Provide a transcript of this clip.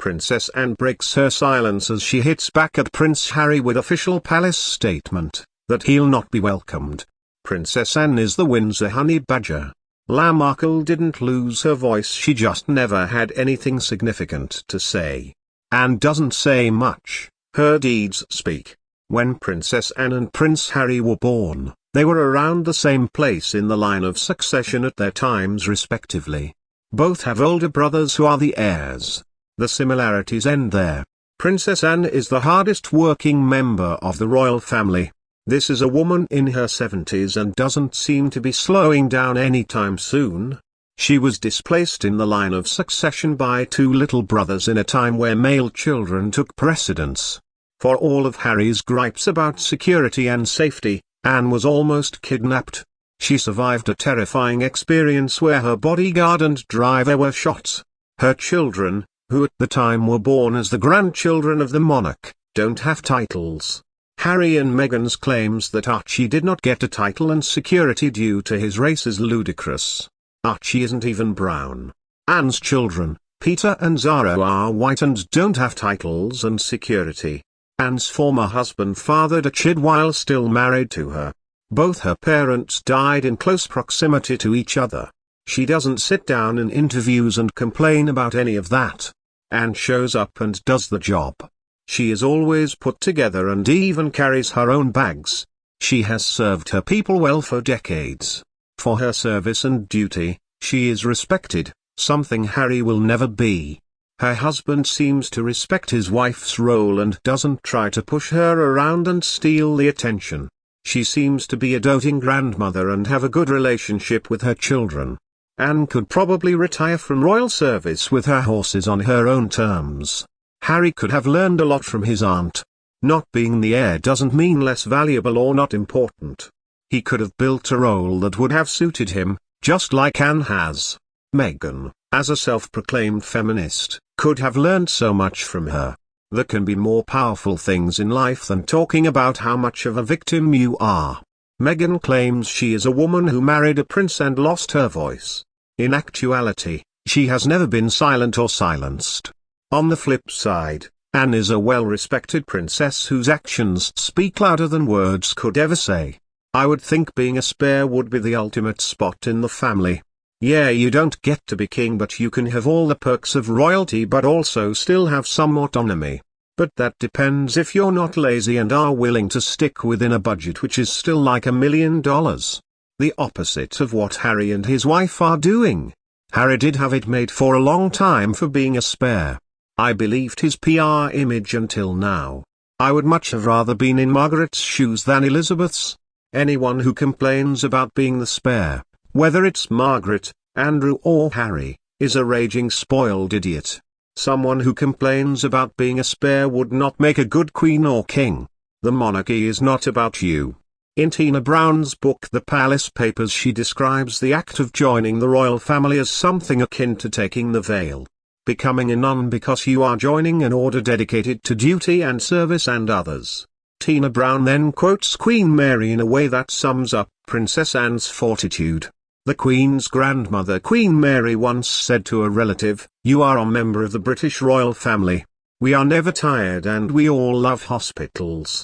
Princess Anne breaks her silence as she hits back at Prince Harry with official palace statement that he'll not be welcomed. Princess Anne is the Windsor honey badger. Markle didn't lose her voice, she just never had anything significant to say. Anne doesn't say much, her deeds speak. When Princess Anne and Prince Harry were born, they were around the same place in the line of succession at their times respectively. Both have older brothers who are the heirs. The similarities end there. Princess Anne is the hardest working member of the royal family. This is a woman in her 70s and doesn't seem to be slowing down anytime soon. She was displaced in the line of succession by two little brothers in a time where male children took precedence. For all of Harry's gripes about security and safety, Anne was almost kidnapped. She survived a terrifying experience where her bodyguard and driver were shot. Her children, who at the time were born as the grandchildren of the monarch, don't have titles. Harry and Meghan's claims that Archie did not get a title and security due to his race is ludicrous. Archie isn't even brown. Anne's children, Peter and Zara, are white and don't have titles and security. Anne's former husband fathered a kid while still married to her. Both her parents died in close proximity to each other. She doesn't sit down in interviews and complain about any of that. Anne shows up and does the job. She is always put together and even carries her own bags. She has served her people well for decades. For her service and duty, she is respected, something Harry will never be. Her husband seems to respect his wife's role and doesn't try to push her around and steal the attention. She seems to be a doting grandmother and have a good relationship with her children. Anne could probably retire from royal service with her horses on her own terms. Harry could have learned a lot from his aunt. Not being the heir doesn't mean less valuable or not important. He could have built a role that would have suited him, just like Anne has. Meghan, as a self-proclaimed feminist, could have learned so much from her. There can be more powerful things in life than talking about how much of a victim you are. Meghan claims she is a woman who married a prince and lost her voice. In actuality, she has never been silent or silenced. On the flip side, Anne is a well-respected princess whose actions speak louder than words could ever say. I would think being a spare would be the ultimate spot in the family. Yeah, you don't get to be king, but you can have all the perks of royalty but also still have some autonomy. But that depends if you're not lazy and are willing to stick within a budget which is still like $1 million. The opposite of what Harry and his wife are doing. Harry did have it made for a long time for being a spare. I believed his PR image until now. I would much have rather been in Margaret's shoes than Elizabeth's. Anyone who complains about being the spare, whether it's Margaret, Andrew or Harry, is a raging spoiled idiot. Someone who complains about being a spare would not make a good queen or king. The monarchy is not about you. In Tina Brown's book The Palace Papers, she describes the act of joining the royal family as something akin to taking the veil. Becoming a nun because you are joining an order dedicated to duty and service and others. Tina Brown then quotes Queen Mary in a way that sums up Princess Anne's fortitude. The Queen's grandmother Queen Mary once said to a relative, "You are a member of the British royal family. We are never tired and we all love hospitals.